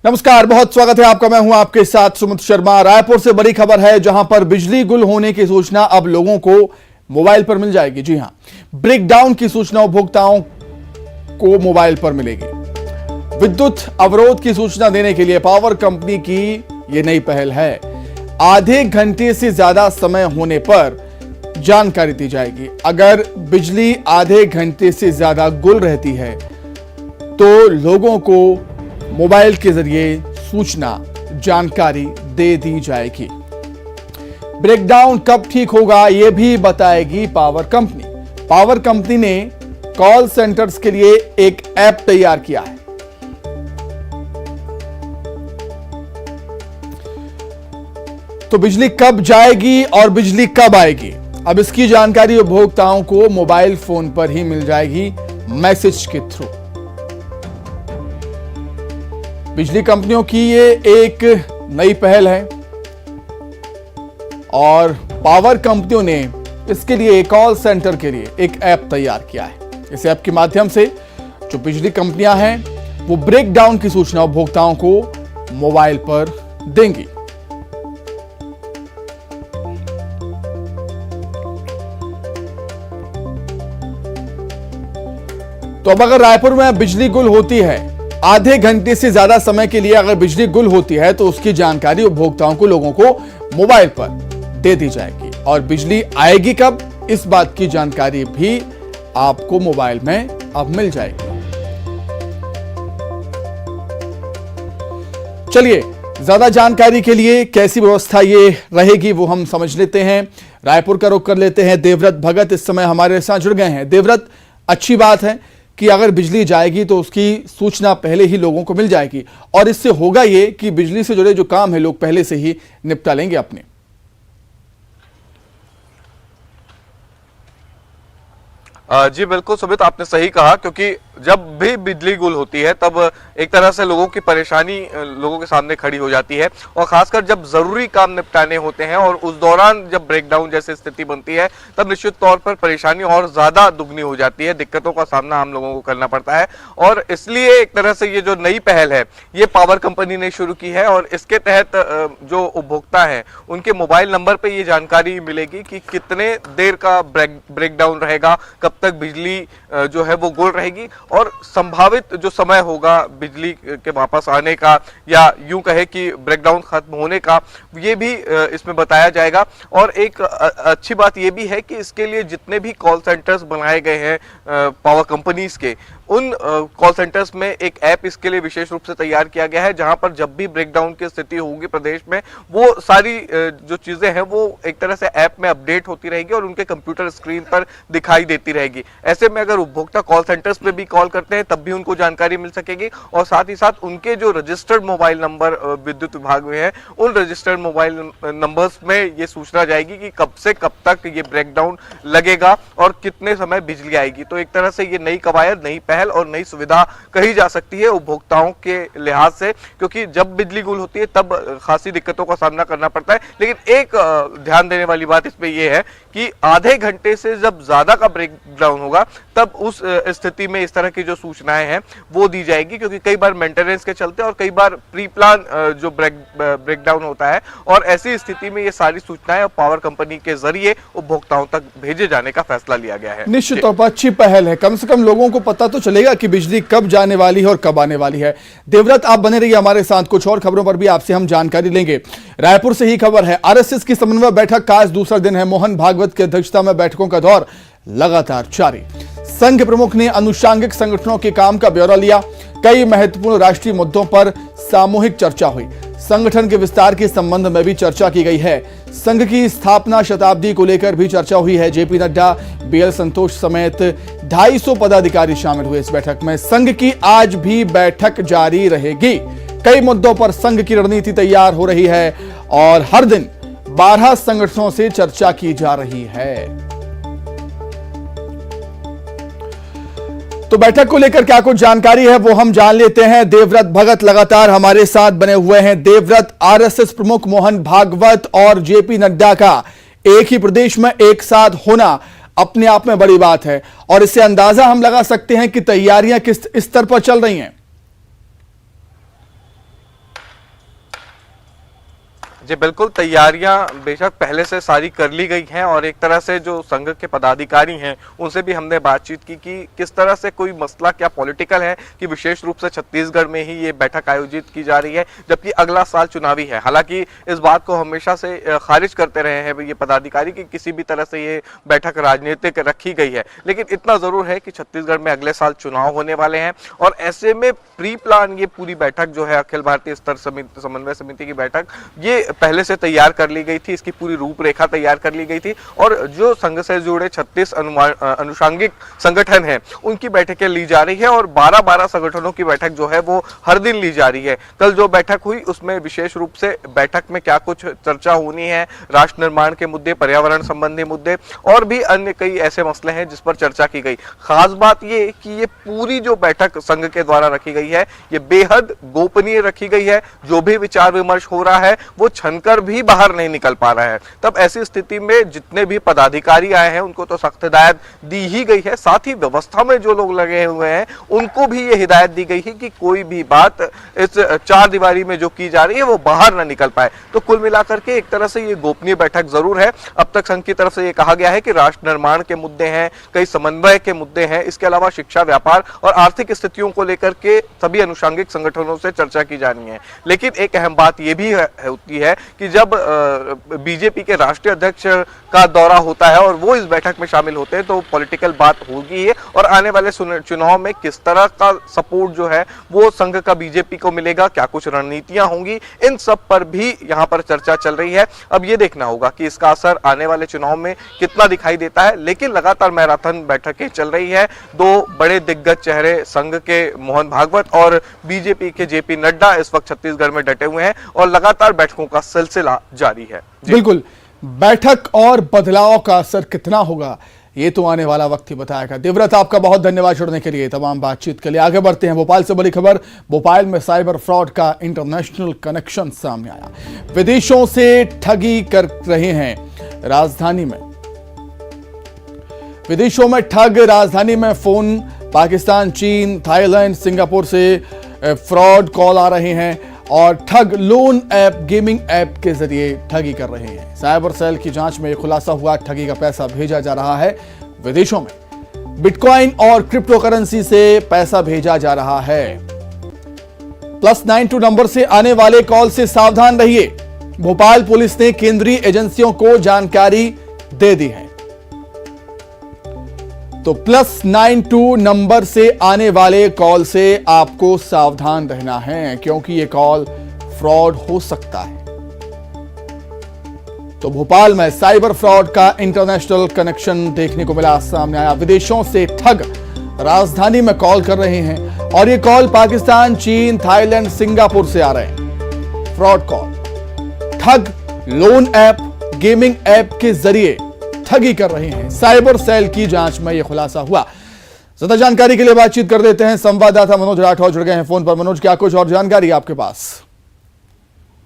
नमस्कार, बहुत स्वागत है आपका। मैं हूं आपके साथ सुमित शर्मा। रायपुर से बड़ी खबर है, जहां पर बिजली गुल होने की सूचना अब लोगों को मोबाइल पर मिल जाएगी। जी हां, ब्रेकडाउन की सूचना उपभोक्ताओं को मोबाइल पर मिलेगी। विद्युत अवरोध की सूचना देने के लिए पावर कंपनी की यह नई पहल है। आधे घंटे से ज्यादा समय होने पर जानकारी दी जाएगी। अगर बिजली आधे घंटे से ज्यादा गुल रहती है तो लोगों को मोबाइल के जरिए सूचना जानकारी दे दी जाएगी। ब्रेकडाउन कब ठीक होगा यह भी बताएगी पावर कंपनी। पावर कंपनी ने कॉल सेंटर्स के लिए एक ऐप तैयार किया है। तो बिजली कब जाएगी और बिजली कब आएगी, अब इसकी जानकारी उपभोक्ताओं को मोबाइल फोन पर ही मिल जाएगी, मैसेज के थ्रू। बिजली कंपनियों की ये एक नई पहल है और पावर कंपनियों ने इसके लिए कॉल सेंटर के लिए एक ऐप तैयार किया है। इस ऐप के माध्यम से जो बिजली कंपनियां हैं वो ब्रेकडाउन की सूचना उपभोक्ताओं को मोबाइल पर देंगी। तो अब अगर रायपुर में बिजली गुल होती है, आधे घंटे से ज्यादा समय के लिए अगर बिजली गुल होती है तो उसकी जानकारी उपभोक्ताओं को, लोगों को मोबाइल पर दे दी जाएगी। और बिजली आएगी कब, इस बात की जानकारी भी आपको मोबाइल में अब मिल जाएगी। चलिए, ज्यादा जानकारी के लिए कैसी व्यवस्था ये रहेगी वो हम समझ लेते हैं। रायपुर का रुख कर लेते हैं। देवव्रत भगत इस समय हमारे साथ जुड़ गए हैं। देवव्रत, अच्छी बात है कि अगर बिजली जाएगी तो उसकी सूचना पहले ही लोगों को मिल जाएगी और इससे होगा ये कि बिजली से जुड़े जो काम है लोग पहले से ही निपटा लेंगे अपने। जी बिल्कुल सुमित, आपने सही कहा, क्योंकि जब भी बिजली गुल होती है तब एक तरह से लोगों की परेशानी लोगों के सामने खड़ी हो जाती है और खासकर जब जरूरी काम निपटाने होते हैं और उस दौरान जब ब्रेकडाउन जैसी स्थिति बनती है तब निश्चित तौर पर परेशानी और ज्यादा दुगनी हो जाती है। दिक्कतों का सामना हम लोगों को करना पड़ता है और इसलिए एक तरह से ये जो नई पहल है ये पावर कंपनी ने शुरू की है और इसके तहत जो उपभोक्ता है उनके मोबाइल नंबर पर ये जानकारी मिलेगी कि कितने देर का ब्रेकडाउन रहेगा, कब तक बिजली जो है वो गुल रहेगी और संभावित जो समय होगा बिजली के वापस आने का या यूं कहे कि ब्रेकडाउन खत्म होने का, ये भी इसमें बताया जाएगा। और एक अच्छी बात ये भी है कि इसके लिए जितने भी कॉल सेंटर्स बनाए गए हैं पावर कंपनीज के, उन कॉल सेंटर्स में एक ऐप इसके लिए विशेष रूप से तैयार किया गया है, जहां पर जब भी ब्रेकडाउन की स्थिति होगी प्रदेश में वो सारी जो चीजें हैं वो एक तरह से ऐप में अपडेट होती रहेगी और उनके कंप्यूटर स्क्रीन पर दिखाई देती रहेगी। ऐसे में अगर उपभोक्ता कॉल सेंटर्स पे भी कॉल करते हैं तब भी उनको जानकारी मिल सकेगी और साथ ही साथ उनके जो रजिस्टर्ड मोबाइल नंबर विद्युत विभाग में है उन रजिस्टर्ड मोबाइल नंबर्स में ये सूचना जाएगी कि कब से कब तक ये ब्रेकडाउन लगेगा और कितने समय बिजली आएगी। तो एक तरह से ये नई कवायद, नई पहल और नई सुविधा कही जा सकती है उपभोक्ताओं के लिहाज से, क्योंकि जब बिजली गुल होती है तब खासी दिक्कतों का सामना करना पड़ता है। लेकिन एक ध्यान देने वाली बात इसमें यह है कि आधे घंटे से जब ज्यादा का ब्रेकडाउन होगा तब उस स्थिति में इस तरह की जो सूचनाएं हैं वो दी जाएगी, क्योंकि कई बार मेंटेनेंस के चलते और कई बार प्री प्लान जो ब्रेकडाउन होता है और ऐसी स्थिति में ये सारी सूचनाएं पावर कंपनी के जरिए उपभोक्ताओं तक भेजे जाने का फैसला लिया गया है। निश्चित तौर पर अच्छी पहल है, कम से कम लोगों को पता तो चलेगा कि बिजली कब जाने वाली है और कब आने वाली है। देवव्रत, आप बने रहिए हमारे साथ, कुछ और खबरों पर भी आपसे हम जानकारी लेंगे। रायपुर से ही खबर है, आरएसएस की समन्वय बैठक का आज दूसरा दिन है। मोहन भागवत की अध्यक्षता में बैठकों का दौर लगातार जारी। संघ प्रमुख ने अनुषांगिक संगठनों के काम का ब्यौरा लिया। कई महत्वपूर्ण राष्ट्रीय मुद्दों पर सामूहिक चर्चा हुई। संगठन के विस्तार के संबंध में भी चर्चा की गई है। संघ की स्थापना शताब्दी को लेकर भी चर्चा हुई है। जेपी नड्डा, बीएल संतोष समेत 250 पदाधिकारी शामिल हुए इस बैठक में। संघ की आज भी बैठक जारी रहेगी। कई मुद्दों पर संघ की रणनीति तैयार हो रही है और हर दिन 12 संगठनों से चर्चा की जा रही है। तो बैठक को लेकर क्या कुछ जानकारी है वो हम जान लेते हैं। देवव्रत भगत लगातार हमारे साथ बने हुए हैं। देवव्रत, आरएसएस प्रमुख मोहन भागवत और जेपी नड्डा का एक ही प्रदेश में एक साथ होना अपने आप में बड़ी बात है और इससे अंदाजा हम लगा सकते हैं कि तैयारियां किस स्तर पर चल रही हैं। जी बिल्कुल, तैयारियां बेशक पहले से सारी कर ली गई हैं और एक तरह से जो संघ के पदाधिकारी हैं उनसे भी हमने बातचीत की कि किस तरह से कोई मसला क्या पॉलिटिकल है कि विशेष रूप से छत्तीसगढ़ में ही ये बैठक आयोजित की जा रही है, जबकि अगला साल चुनावी है। हालांकि इस बात को हमेशा से खारिज करते रहे हैं ये पदाधिकारी कि किसी भी तरह से ये बैठक राजनीतिक रखी गई है, लेकिन इतना जरूर है कि छत्तीसगढ़ में अगले साल चुनाव होने वाले हैं और ऐसे में प्री प्लान ये पूरी बैठक जो है अखिल भारतीय स्तर समन्वय समिति की बैठक ये पहले से तैयार कर ली गई थी, इसकी पूरी रूपरेखा तैयार कर ली गई थी और जो संघ से जुड़े 36 अनुषांगिक संगठन हैं उनकी बैठकें ली जा रही है और 12-12 संगठनों की बैठक जो है वो हर दिन ली जा रही है। कल जो बैठक हुई उसमें विशेष रूप से बैठक में क्या कुछ चर्चा होनी है, राष्ट्र निर्माण के मुद्दे, पर्यावरण संबंधी मुद्दे और भी अन्य कई ऐसे मसले हैं जिस पर चर्चा की गई। खास बात ये कि ये पूरी जो बैठक संघ के द्वारा रखी गई है ये बेहद गोपनीय रखी गई है। जो भी विचार विमर्श हो रहा है वो छनकर भी बाहर नहीं निकल पा रहा है। तब ऐसी स्थिति में जितने भी पदाधिकारी आए हैं उनको तो सख्त हिदायत दी ही गई है, साथ ही व्यवस्था में जो लोग लगे हुए हैं उनको भी ये हिदायत दी गई है कि कोई भी बात इस चार दीवारी में जो की जा रही है वो बाहर ना निकल पाए। तो कुल मिलाकर के एक तरह से ये गोपनीय बैठक जरूर है। अब तक संघ की तरफ से ये कहा गया है कि राष्ट्र निर्माण के मुद्दे हैं, कई समन्वय के मुद्दे हैं, इसके अलावा शिक्षा, व्यापार और आर्थिक स्थितियों को लेकर के सभी अनुषांगिक संगठनों से चर्चा की जानी है। लेकिन एक अहम बात यह भी होती है कि जब बीजेपी के राष्ट्रीय अध्यक्ष का दौरा होता है और वो इस बैठक में शामिल होते हैं तो पॉलिटिकल बात होगी ही और आने वाले चुनाव में किस तरह का सपोर्ट जो है वो संघ का बीजेपी को मिलेगा, क्या कुछ रणनीतियां होंगी, इन सब पर भी यहां पर चर्चा चल रही है। अब ये देखना होगा कि इसका असर आने वाले चुनाव में कितना दिखाई देता है। लेकिन लगातार मैराथन बैठकें चल रही है। दो बड़े दिग्गज चेहरे संघ के मोहन भागवत और बीजेपी के जेपी नड्डा इस वक्त छत्तीसगढ़ में डटे हुए हैं और लगातार बैठकों का सिलसिला जारी है। बिल्कुल, बैठक और बदलाव का असर कितना होगा ये तो आने वाला वक्त ही बताएगा। देवव्रत, आपका बहुत धन्यवाद जुड़ने के लिए, तमाम बातचीत के लिए। आगे बढ़ते हैं। भोपाल से बड़ी खबर, भोपाल में साइबर फ्रॉड का इंटरनेशनल कनेक्शन सामने आया। विदेशों से ठगी कर रहे हैं राजधानी में, विदेशों में ठग राजधानी में फोन, पाकिस्तान, चीन, थाईलैंड, सिंगापुर से फ्रॉड कॉल आ रहे हैं और ठग लोन ऐप, गेमिंग ऐप के जरिए ठगी कर रहे हैं। साइबर सेल की जांच में यह खुलासा हुआ, ठगी का पैसा भेजा जा रहा है विदेशों में। बिटकॉइन और क्रिप्टो करेंसी से पैसा भेजा जा रहा है। +92 नंबर से आने वाले कॉल से सावधान रहिए। भोपाल पुलिस ने केंद्रीय एजेंसियों को जानकारी दे दी है। तो +92 नंबर से आने वाले कॉल से आपको सावधान रहना है क्योंकि यह कॉल फ्रॉड हो सकता है। तो भोपाल में साइबर फ्रॉड का इंटरनेशनल कनेक्शन देखने को मिला, सामने आया। विदेशों से ठग राजधानी में कॉल कर रहे हैं और ये कॉल पाकिस्तान, चीन, थाईलैंड, सिंगापुर से आ रहे हैं। फ्रॉड कॉल, ठग लोन ऐप, गेमिंग ऐप के जरिए ठगी कर रहे हैं। साइबर सेल की जांच में यह खुलासा हुआ। ज्यादा जानकारी के लिए बातचीत कर देते हैं, संवाददाता मनोज राठौर जुड़ गए हैं फोन पर। मनोज, क्या कुछ और जानकारी आपके पास?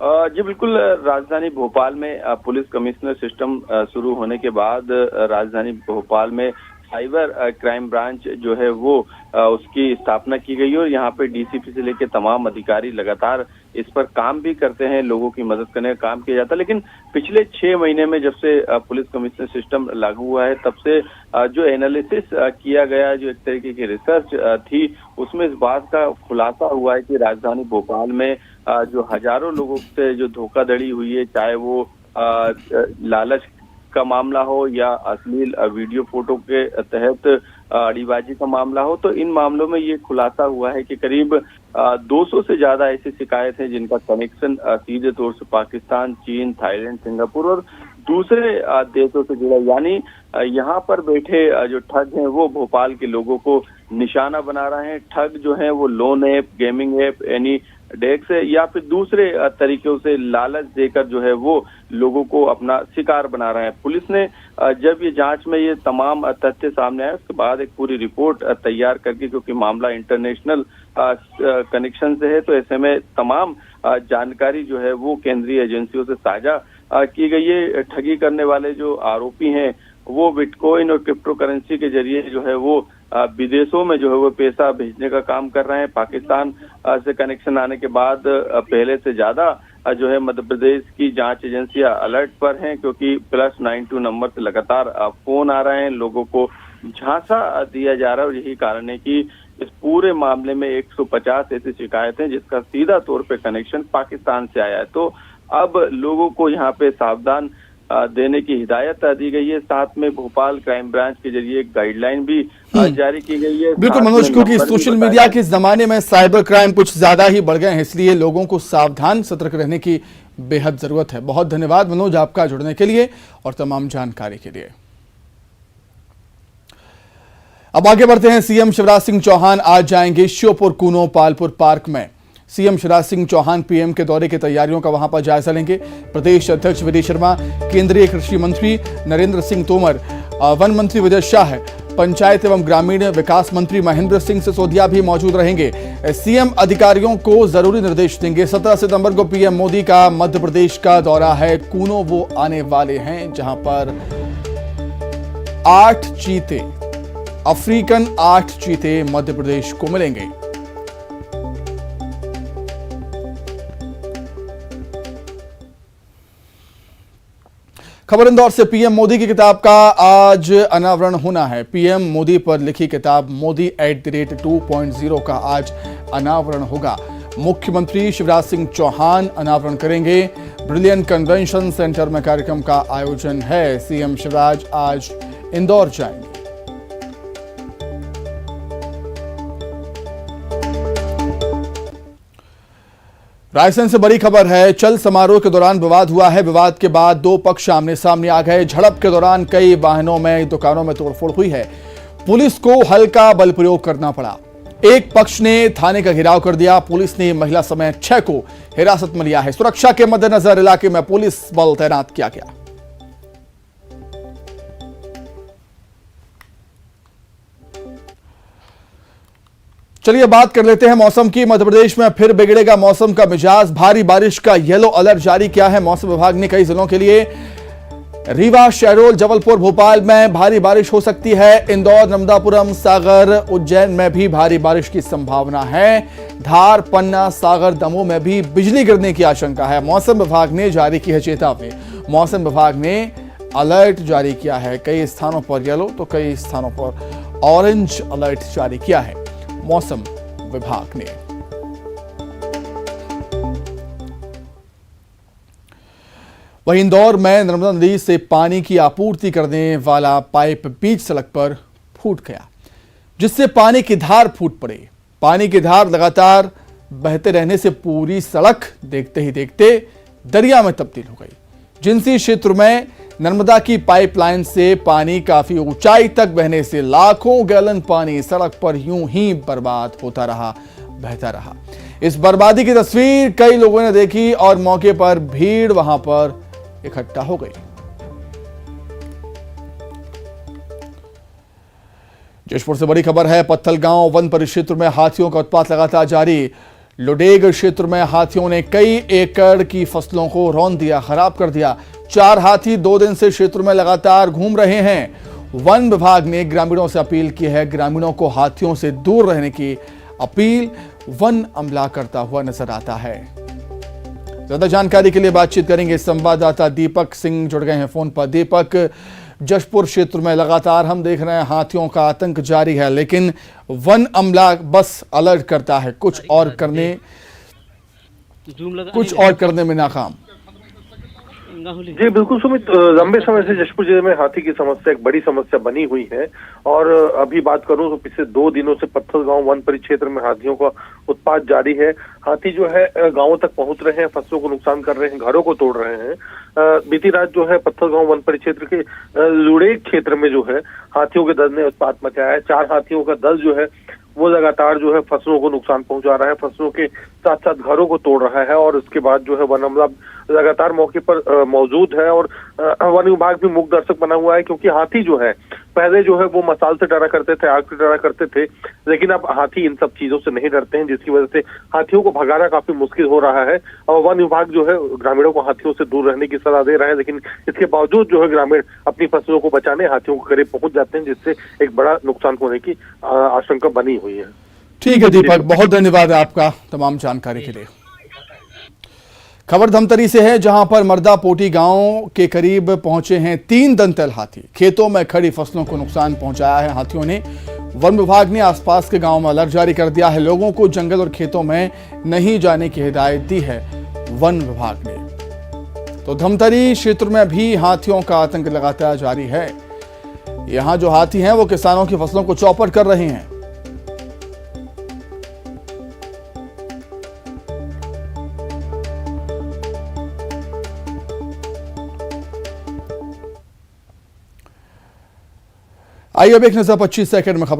जी बिल्कुल, राजधानी भोपाल में पुलिस कमिश्नर सिस्टम शुरू होने के बाद राजधानी भोपाल में साइबर क्राइम ब्रांच जो है वो उसकी स्थापना की गई और यहाँ पे डीसीपी से लेकर तमाम अधिकारी लगातार इस पर काम भी करते हैं, लोगों की मदद करने का काम किया जाता है। लेकिन पिछले 6 महीने में जब से पुलिस कमिश्नर सिस्टम लागू हुआ है तब से जो एनालिसिस किया गया, जो एक तरीके की रिसर्च थी, उसमें इस बात का खुलासा हुआ है कि राजधानी भोपाल में जो हजारों लोगों से जो धोखाधड़ी हुई है, चाहे वो लालच का मामला हो या अश्लील वीडियो फोटो के तहत अड़ीबाजी का मामला हो, तो इन मामलों में ये खुलासा हुआ है कि करीब 200 से ज्यादा ऐसी शिकायत है जिनका कनेक्शन सीधे तौर से पाकिस्तान, चीन, थाईलैंड, सिंगापुर और दूसरे देशों से जुड़ा। यानी यहाँ पर बैठे जो ठग हैं वो भोपाल के लोगों को निशाना बना रहे हैं। ठग जो है वो लोन ऐप, गेमिंग ऐप, यानी डेक्स या फिर दूसरे तरीकों से लालच देकर जो है वो लोगों को अपना शिकार बना रहे हैं। पुलिस ने जब ये जांच में ये तमाम तथ्य सामने आए उसके बाद एक पूरी रिपोर्ट तैयार करके, क्योंकि मामला इंटरनेशनल कनेक्शन से है, तो ऐसे में तमाम जानकारी जो है वो केंद्रीय एजेंसियों से साझा की गई है। ठगी करने वाले जो आरोपी हैं वो बिटकॉइन और क्रिप्टो करेंसी के जरिए जो है वो विदेशों में जो है वो पैसा भेजने का काम कर रहे हैं। पाकिस्तान से कनेक्शन आने के बाद पहले से ज्यादा जो है मध्य प्रदेश की जांच एजेंसियां अलर्ट पर हैं, क्योंकि +92 नंबर से लगातार फोन आ रहे हैं, लोगों को झांसा दिया जा रहा है। और यही कारण है कि इस पूरे मामले में 150 ऐसी शिकायतें जिसका सीधा तौर पे कनेक्शन पाकिस्तान से आया है। तो अब लोगों को यहाँ पे सावधान देने की हिदायत दी गई है। साथ में भोपाल क्राइम ब्रांच के जरिए एक गाइडलाइन भी जारी की गई है। बिल्कुल मनोज, क्योंकि सोशल मीडिया के इस जमाने में साइबर क्राइम कुछ ज्यादा ही बढ़ गए हैं, इसलिए लोगों को सावधान सतर्क रहने की बेहद जरूरत है। बहुत धन्यवाद मनोज आपका जुड़ने के लिए और तमाम जानकारी के लिए। अब आगे बढ़ते हैं। सीएम शिवराज सिंह चौहान आज जाएंगे श्योपुर कूनो पालपुर पार्क में। सीएम शिवराज सिंह चौहान पीएम के दौरे की तैयारियों का वहां पर जायजा लेंगे। प्रदेश अध्यक्ष विजय शर्मा, केंद्रीय कृषि मंत्री नरेंद्र सिंह तोमर, वन मंत्री विजय शाह, पंचायत एवं ग्रामीण विकास मंत्री महेंद्र सिंह सिसोदिया भी मौजूद रहेंगे। सीएम अधिकारियों को जरूरी निर्देश देंगे। 17 सितंबर को पीएम मोदी का मध्य प्रदेश का दौरा है। कूनो वो आने वाले हैं जहां पर 8 चीते, अफ्रीकन 8 चीते मध्य प्रदेश को मिलेंगे। खबर इंदौर से। पीएम मोदी की किताब का आज अनावरण होना है। पीएम मोदी पर लिखी किताब मोदी @2.0 का आज अनावरण होगा। मुख्यमंत्री शिवराज सिंह चौहान अनावरण करेंगे। ब्रिलियंट कन्वेंशन सेंटर में कार्यक्रम का आयोजन है। सीएम शिवराज आज इंदौर जाएंगे। रायसेन से बड़ी खबर है। चल समारोह के दौरान विवाद हुआ है। विवाद के बाद 2 पक्ष आमने सामने आ गए। झड़प के दौरान कई वाहनों में, दुकानों में तोड़फोड़ हुई है। पुलिस को हल्का बल प्रयोग करना पड़ा। एक पक्ष ने थाने का घेराव कर दिया। पुलिस ने महिला समेत 6 को हिरासत में लिया है। सुरक्षा के मद्देनजर इलाके में पुलिस बल तैनात किया गया। चलिए बात कर लेते हैं मौसम की। मध्य प्रदेश में फिर बिगड़ेगा मौसम का मिजाज। भारी बारिश का येलो अलर्ट जारी किया है मौसम विभाग ने कई जिलों के लिए। रीवा, शहडोल, जबलपुर, भोपाल में भारी बारिश हो सकती है। इंदौर, नर्मदापुरम, सागर, उज्जैन में भी भारी बारिश की संभावना है। धार, पन्ना, सागर, दमोह में भी बिजली गिरने की आशंका है। मौसम विभाग ने जारी की है चेतावनी। मौसम विभाग ने अलर्ट जारी किया है। कई स्थानों पर येलो तो कई स्थानों पर ऑरेंज अलर्ट जारी किया है मौसम विभाग ने। वहीं इंदौर में नर्मदा नदी से पानी की आपूर्ति करने वाला पाइप बीच सड़क पर फूट गया, जिससे पानी की धार फूट पड़ी। पानी की धार लगातार बहते रहने से पूरी सड़क देखते ही देखते दरिया में तब्दील हो गई। जिंसी क्षेत्र में नर्मदा की पाइपलाइन से पानी काफी ऊंचाई तक बहने से लाखों गैलन पानी सड़क पर यूं ही बर्बाद होता रहा, बहता रहा। इस बर्बादी की तस्वीर कई लोगों ने देखी और मौके पर भीड़ वहां पर इकट्ठा हो गई। जशपुर से बड़ी खबर है। पत्थलगांव वन परिक्षेत्र में हाथियों का उत्पात लगातार जारी। लुडेग क्षेत्र में हाथियों ने कई एकड़ की फसलों को रौंद दिया, खराब कर दिया। 4 हाथी 2 दिन से क्षेत्र में लगातार घूम रहे हैं। वन विभाग ने ग्रामीणों से अपील की है। ग्रामीणों को हाथियों से दूर रहने की अपील वन अमला करता हुआ नजर आता है। ज्यादा जानकारी के लिए बातचीत करेंगे संवाददाता दीपक सिंह, जुड़ गए हैं फोन पर। दीपक, जशपुर क्षेत्र में लगातार हम देख रहे हैं हाथियों का आतंक जारी है, लेकिन वन अमला बस अलर्ट करता है, कुछ और करने में नाकाम। जी बिल्कुल सुमित, लंबे समय से जशपुर जिले में हाथी की समस्या एक बड़ी समस्या बनी हुई है। और अभी बात करूं तो पिछले 2 दिनों से पत्थलगांव वन परिक्षेत्र में हाथियों का उत्पात जारी है। हाथी जो है गांवों तक पहुंच रहे हैं, फसलों को नुकसान कर रहे हैं, घरों को तोड़ रहे हैं। बीती रात जो है पत्थलगांव वन परिक्षेत्र के लुडेग क्षेत्र में जो है हाथियों के दल ने उत्पात मचाया है। 4 हाथियों का दल जो है वो लगातार जो है फसलों को नुकसान पहुंचा रहा है, फसलों के साथ साथ घरों को तोड़ रहा है। और उसके बाद जो है वन अमला लगातार मौके पर मौजूद है और वन विभाग भी मूक दर्शक बना हुआ है, क्योंकि हाथी जो है पहले जो है वो मसाल से डरा करते थे, आग से डरा करते थे, लेकिन अब हाथी इन सब चीजों से नहीं डरते हैं, जिसकी वजह से हाथियों को भगाना काफी मुश्किल हो रहा है। और वन विभाग जो है ग्रामीणों को हाथियों से दूर रहने की सलाह दे रहा है, लेकिन इसके बावजूद जो है ग्रामीण अपनी फसलों को बचाने हाथियों के करीब पहुंच जाते हैं, जिससे एक बड़ा नुकसान होने की आशंका बनी हुई है। ठीक है दीपक, बहुत धन्यवाद आपका तमाम जानकारी के लिए। खबर धमतरी से है, जहां पर मर्दापोटी गांव के करीब पहुंचे हैं 3 दंतल हाथी। खेतों में खड़ी फसलों को नुकसान पहुंचाया है हाथियों ने। वन विभाग ने आसपास के गांव में अलर्ट जारी कर दिया है। लोगों को जंगल और खेतों में नहीं जाने की हिदायत दी है वन विभाग ने। तो धमतरी क्षेत्र में भी हाथियों का आतंक लगातार जारी है। यहां जो हाथी हैं वो किसानों की फसलों को चौपट कर रहे हैं। आइए अब एक नजर 25 सेकंड में खबरों